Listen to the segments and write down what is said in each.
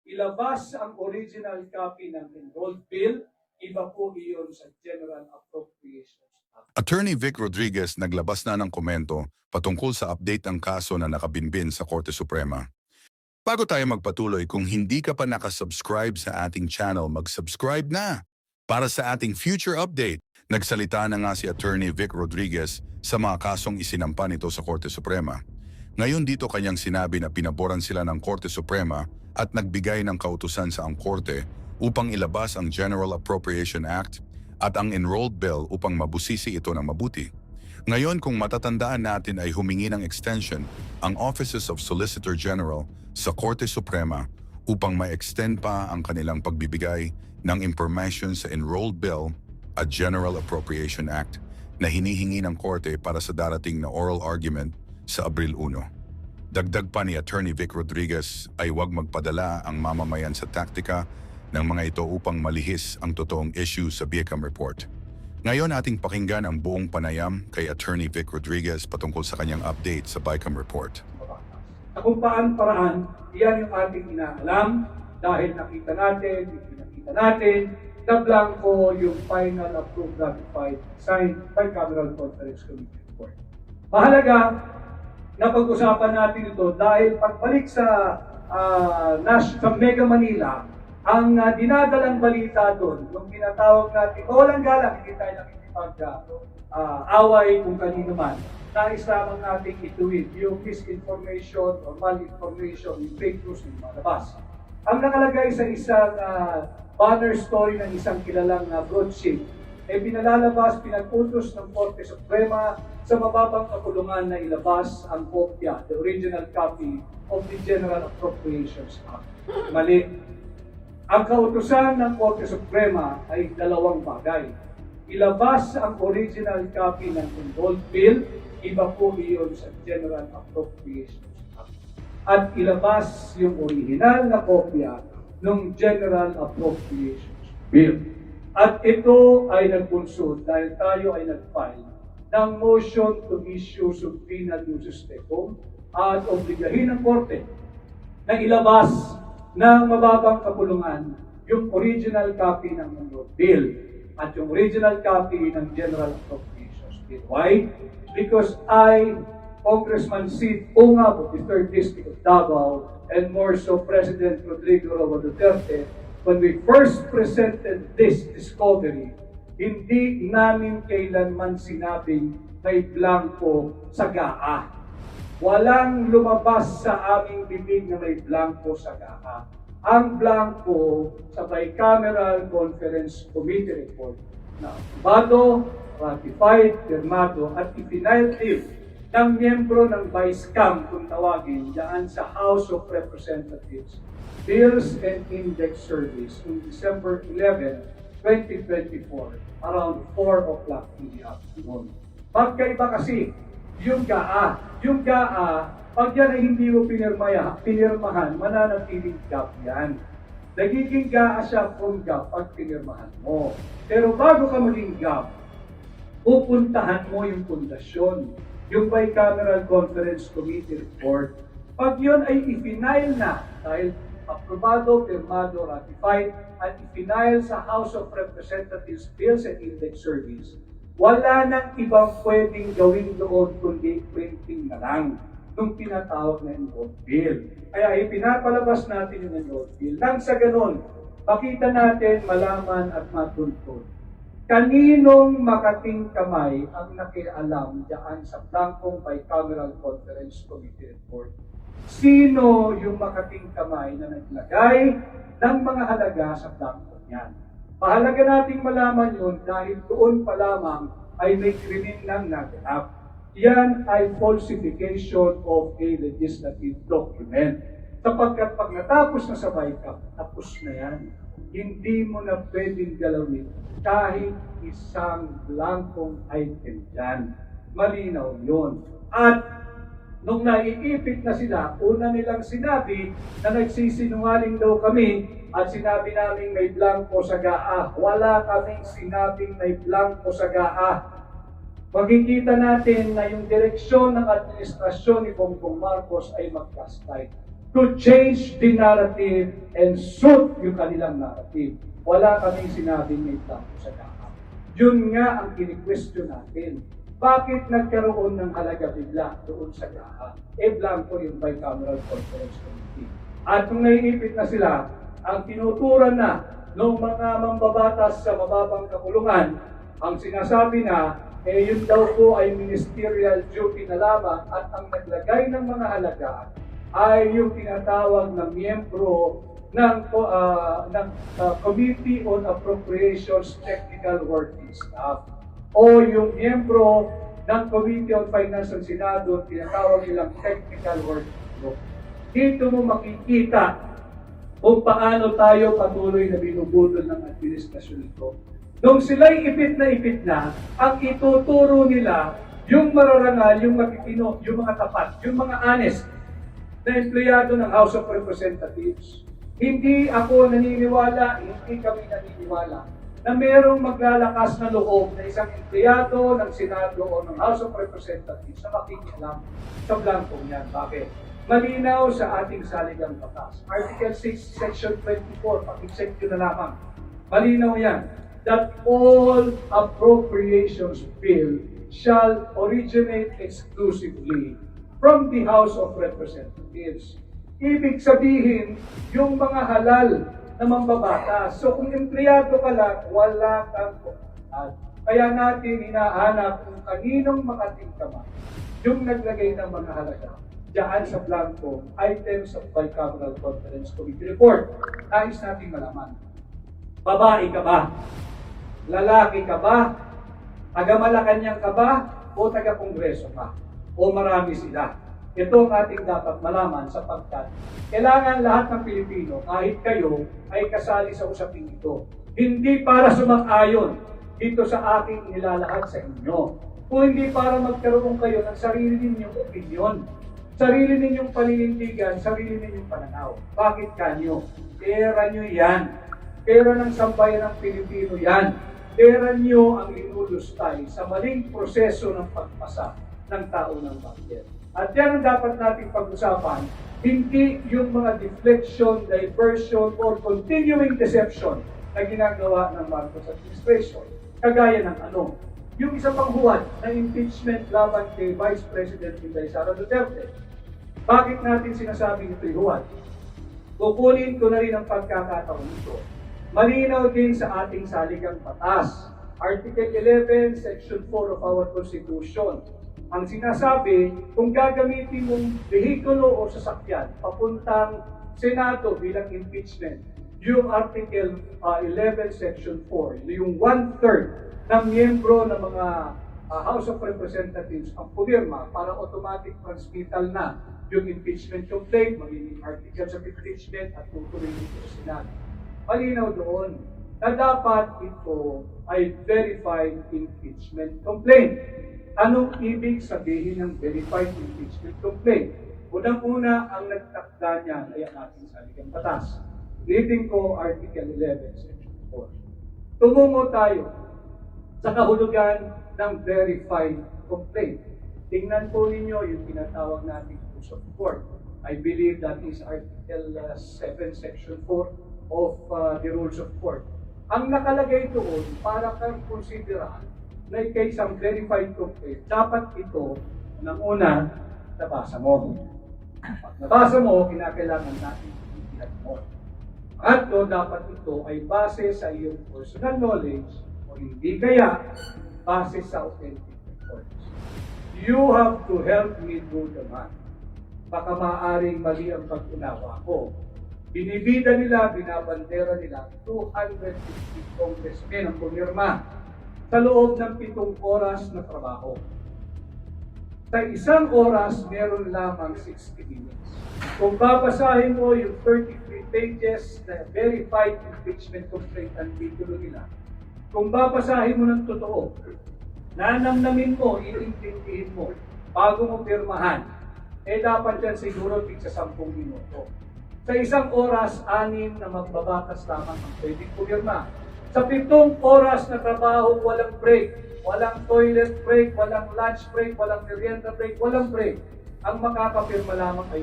ilabas ang original copy ng enrolled bill, iba po iyon sa General Appropriations Act. Attorney Vic Rodriguez naglabas na ng komento patungkol sa update ng kaso na nakabinbin sa Korte Suprema. Bago tayo magpatuloy, kung hindi ka pa nakasubscribe sa ating channel, mag-subscribe na para sa ating future update. Nagsalita na nga si Attorney Vic Rodriguez sa mga kasong isinampa nito sa Korte Suprema. Ngayon dito kanyang sinabi na pinaboran sila ng Korte Suprema at nagbigay ng kautusan sa ang Korte upang ilabas ang General Appropriation Act at ang enrolled bill upang mabusisi ito ng mabuti. Ngayon kung matatandaan natin ay humingi ng extension ang Offices of Solicitor General sa Korte Suprema upang ma-extend pa ang kanilang pagbibigay ng information sa enrolled bill at General Appropriation Act na hinihingi ng Korte para sa darating na oral argument sa Abril 1. Dagdag pa ni Attorney Vic Rodriguez ay huwag magpadala ang mamamayan sa taktika ng mga ito upang malihis ang totoong issue sa BICAM report. Ngayon ating pakinggan ang buong panayam kay Attorney Vic Rodriguez patungkol sa kanyang update sa BICAM report. Kung paraan, iyan yung ating inaalam dahil nakita natin, ipinakita natin, na blanco yung final approved ratified signed bicameral conference committee report. Mahalaga na pag-usapan natin ito dahil pagbalik sa Mega Manila, ang dinadalang balita doon, yung tinatawag natin, walang galang, hindi tayo nakikipag-away kung kanino man. Nais lamang natin ituwid yung misinformation o malinformation, yung fake news yung malabas. Ang nakalagay sa isang banner story ng isang kilalang broadsheet, pinalalabas, pinag-utos ng Korte Suprema sa mababang kapulungan na ilabas ang kopya, the original copy of the General Appropriations Act. Mali. Ang kautusan ng Korte Suprema ay dalawang bagay. Ilabas ang original copy ng enrolled bill, iba po iyon sa General Appropriations Act. At ilabas yung original na kopya ng General Appropriations Bill. At ito ay nagpunsod dahil tayo ay nag-file ng motion to issue subpoena duces tecum at obligahin ng Korte na ilabas ng mababang kapulungan yung original copy ng enrolled bill at yung original copy ng General Appropriations Bill. Why? Because I, Congressman Sid Ungab of the 3rd District of Davao, and more so President Rodrigo Roa Duterte, when we first presented this discovery, hindi namin kailanman sinabing may blanco sa GAA. Walang lumabas sa aming bibig na may blanco sa GAA. Ang blanco sa Bicameral Conference Committee report na aprobado, ratified, firmado at ipinail ng miyembro ng BICAM kung tawagin dyan sa House of Representatives, Bills and Index Service on December 11, 2024, around 4 o'clock in the afternoon. Magkaiba kasi yung GAA. Yung GAA, pag yan ay hindi mo pinirmahan, mananatiling GAP yan. Nagiging GAA siya kung GAP pag pinirmahan mo. Pero bago ka maging GAP, pupuntahan mo yung pundasyon, yung Bicameral Conference Committee report. Pag yun ay ipinail na, dahil aprobado, firmado, ratified, at ipinail sa House of Representatives Bills and Index Service, wala nang ibang pwedeng gawin doon kundi printing na lang nung tinatawag na enrolled bill. Kaya ipinapalabas natin yung enrolled bill. Nang sa ganun, makita natin, malaman at matuntun kaninong makating kamay ang nakialam diyan sa blankong Bicameral Conference Committee report. Sino yung makating kamay na naglagay ng mga halaga sa blankong yan? Mahalaga nating malaman yun dahil doon pa lamang ay may krimen ng naganap. Yan ay falsification of a legislative document. Sapagkat pag natapos na sa BICAM, tapos na yan. Hindi mo na pwedeng galawin kahit isang blankong item dyan. Malinaw yun. At nung naiipit na sila, una nilang sinabi na nagsisinungaling daw kami at sinabi namin may blanko sa GAA. Wala kaming sinabing may blanko sa GAA. Makikita natin na yung direksyon ng administrasyon ni Bongbong Marcos ay magkastay. to change the narrative and suit yung kanilang narrative. Wala kaming sinabing may blanco sa GAA. Yun nga ang kini-question natin. Bakit nagkaroon ng halaga bigla doon sa GAA? Blanco yung Bicameral Conference Committee. At kung naiipit na sila, ang tinuturan na ng mga mambabatas sa mababang kapulungan, ang sinasabi na, yun daw po ay ministerial duty na lamang at ang naglagay ng mga halaga ay yung tinatawag na miyembro ng Committee on Appropriations Technical Working Staff o yung miyembro ng Committee on Finance ng Senado, tinatawag nilang Technical Working Group. Dito mo makikita kung paano tayo patuloy na binubudol ng administrasyon ito. Nung sila'y ipit na, ang ituturo nila yung mararangal, yung matitino, yung mga tapat, yung mga honest na empleyado ng House of Representatives. Hindi ako naniniwala, hindi kami naniniwala na mayroong maglalakas na loob na isang empleyado ng Senado o ng House of Representatives na makikialam sa blankong yan. Bakit? Malinaw sa ating saligang batas. Article 6, Section 24, pag-check nyo na lamang. Malinaw yan, that all appropriations bill shall originate exclusively from the House of Representatives. Ibig sabihin, yung mga halal na mambabatas. So kung empleyado ka lang, wala kang kumpletan. Kaya natin hinahanap kung kaninong makatingkama yung naglagay ng mga halaga diyan sa blanco items of Bicameral Conference Committee report. Nais natin malaman. Babae ka ba? Lalaki ka ba? Taga-Malacanang ka ba? O taga-Kongreso ka? O marami sila? Ito ang ating dapat malaman sapagkat kailangan lahat ng Pilipino, kahit kayo, ay kasali sa usaping ito. Hindi para sumang-ayon dito sa aking nilalahad sa inyo. Kung hindi para magkaroon kayo ng sarili ninyong opinion, sarili ninyong paninindigan, sarili ninyong pananaw. Bakit kanyo? Pera nyo yan. Pera ng sambayan ng Pilipino yan. Pera nyo ang linulustay sa maling proseso ng pagpasa ng tao ng budget. At yan ang dapat nating pag-usapan, hindi yung mga deflection, diversion, or continuing deception na ginagawa ng Marcos administration. Kagaya ng ano? Yung isa pang huwad na impeachment laban kay Vice President Inday Sara Duterte. Bakit natin sinasabing ito'y huwad? Kukunin ko na rin ang pagkakataon nito. Malinaw din sa ating saligang batas. Article 11, Section 4 of our Constitution. Ang sinasabi, kung gagamitin mong vehikulo o sasakyan papuntang Senado bilang impeachment, yung Article 11, Section 4, yung 1/3 ng miyembro ng mga House of Representatives ang pumirma para automatic transmittal na yung impeachment complaint, magiging articles of impeachment at tutuloy dito sa Senado. Malinaw doon na dapat ito ay verified impeachment complaint. Anong ibig sabihin ng verified impeachment complaint? Unang-una, ang nagtakda niyan ay ang ating saligang batas. Reading ko Article 11, Section 4. Tumungo tayo sa kahulugan ng verified complaint. Tingnan po ninyo yung tinatawag nating rules of court. I believe that is Article 7, Section 4 of the Rules of Court. Ang nakalagay doon para kang konsiderahan na kay isang verified complaint, dapat ito, unang-una, nabasa mo. Pag nabasa mo, kinakailangan natin itihan mo. At dapat ito ay base sa iyong personal knowledge o hindi kaya base sa authentic records. You have to help me do the math. Baka maaaring mali ang pag-unawa ko. Binibida nila, binabandera nila, 250 congressmen ang pumirma sa loob ng 7 oras na trabaho. Sa isang oras, meron lamang 60 minutes. Kung babasahin mo yung 33 pages na verified impeachment complaint ang titulo nila, kung babasahin mo ng totoo, nanamnamin mo, iintindihin mo, bago mo pirmahan, dapat yan siguro tig sa 10 minuto. Sa isang oras, 6 na magbabatas lamang ang pwedeng pumirma. Sa 7 oras na trabaho, walang break, walang toilet break, walang lunch break, walang merienda break, walang break. Ang makakapirma lamang ay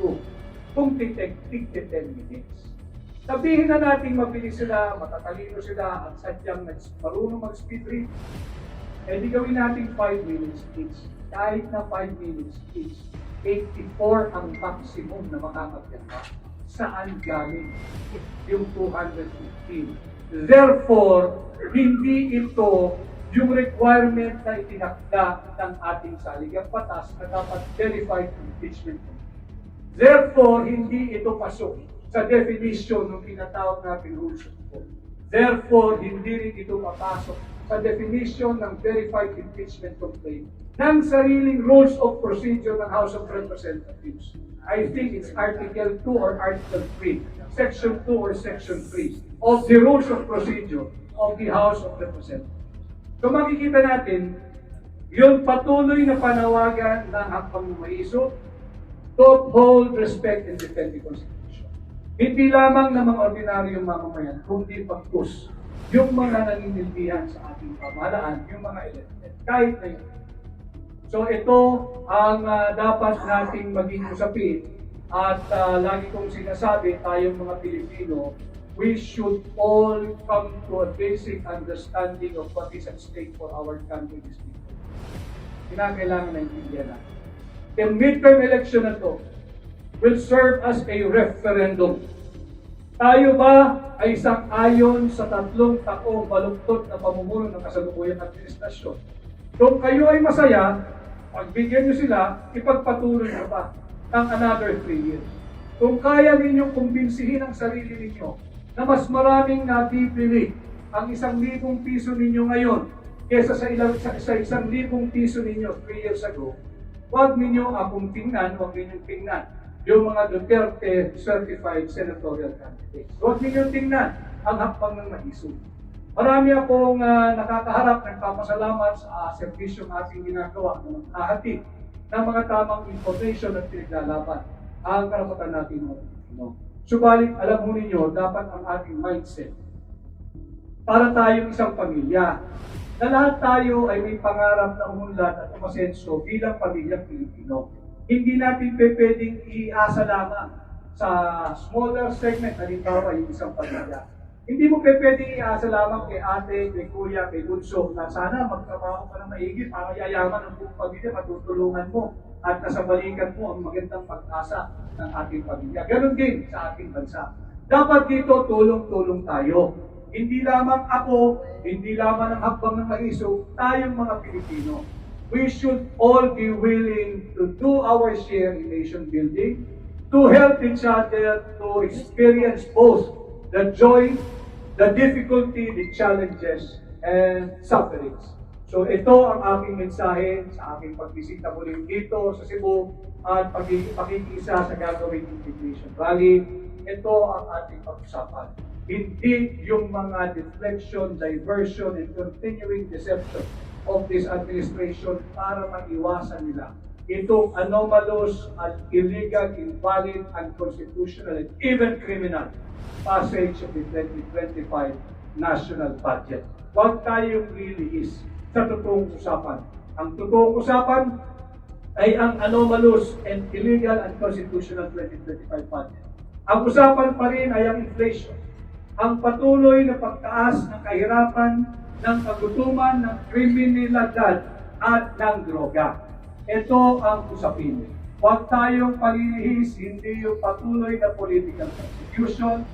42. kung tig 10 minutes. Sabihin na natin mabilis sila, matatalino sila, at sadyang marunong mag-speed read, eh di gawin natin 5 minutes each. Kahit na 5 minutes each, 84 ang maximum na makakapirma. Saan galing yung 215? Therefore, hindi ito yung requirement na itinakda ng ating saligang batas na dapat verified impeachment. Therefore, hindi ito pasok sa definition ng tinatawag natin rules of law. Therefore, hindi rin ito papasok sa definition ng verified impeachment complaint ng sariling rules of procedure ng House of Representatives. I think it's Article 2 or Article 3, Section 2 or Section 3 of the rules of procedure of the House of Representatives. So makikita natin, yung patuloy na panawagan ng hakbang maiso to uphold, respect, and defend the Constitution. Hindi lamang ng mga ordinaryong mamamayan, kundi pagkus yung mga naninilbihan sa ating pamahalaan, yung mga elected, kahit na yun. So ito ang dapat nating maging usapin at lagi kong sinasabi tayong mga Pilipino, we should all come to a basic understanding of what is at stake for our country this people. Kinakailangan na intindihan natin. The midterm election na to will serve as a referendum. Tayo ba ay sang-ayon sa 3 taong baluktot na pamumuno ng kasalukuyang administrasyon? Kung kayo ay masaya, pagbigyan nyo sila, ipagpatuloy na ba ng another 3 years? Kung kaya ninyong kumbinsihin ang sarili ninyo na mas maraming nabibili ang 1,000 piso ninyo ngayon kesa sa 1,000 piso ninyo 3 years ago, huwag ninyo akong tingnan, huwag ninyong tingnan yung mga Duterte certified senatorial candidates. Huwag ninyong tingnan ang hakbang ng maiso. Marami akong nakakaharap, nagpapasalamat sa serbisyong ating ginagawa ng hahatid ng mga tamang information at pinaglalaban ang karapatan natin mga Pilipino. Subalit, alam mo ninyo, dapat ang ating mindset para tayong isang pamilya na lahat tayo ay may pangarap na umunlad at umasenso bilang pamilyang Pilipino. Hindi natin pwedeng iasa lamang sa smaller segment, halimbawa yung isang pamilya. Hindi mo pwedeng iasa lamang kay ate, kay kuya, kay bunso na sana magtrabaho ka ng maigi para yayaman ang buong pamilya, matutulungan mo at nasa balikan mo ang magandang pag-asa ng ating pamilya. Ganon din sa ating bansa. Dapat dito tulong-tulong tayo. Hindi lamang ako, hindi lamang ang hakbang ng maiso, tayong mga Pilipino. We should all be willing to do our share in nation building, to help each other to experience both the joy, the difficulty, the challenges, and sufferings. So ito ang aking mensahe sa aking pagbisita muli dito sa Cebu at pakikisa sa gagawing integration rally. Ito ang ating pag-usapan. Hindi yung mga deflection, diversion, and continuing deception of this administration para maiwasan nila itong anomalous at illegal, invalid, unconstitutional, and even criminal passage of the 2025 national budget. Huwag tayong lilihis sa totoong usapan. Ang totoong usapan ay ang anomalous and illegal and constitutional 2025 budget. Ang usapan pa rin ay ang inflation. Ang patuloy na pagtaas ng kahirapan, ng kagutuman, ng kriminalidad at ng droga. Ito ang usapin. Huwag tayong palilihis, hindi yung patuloy na political persecution,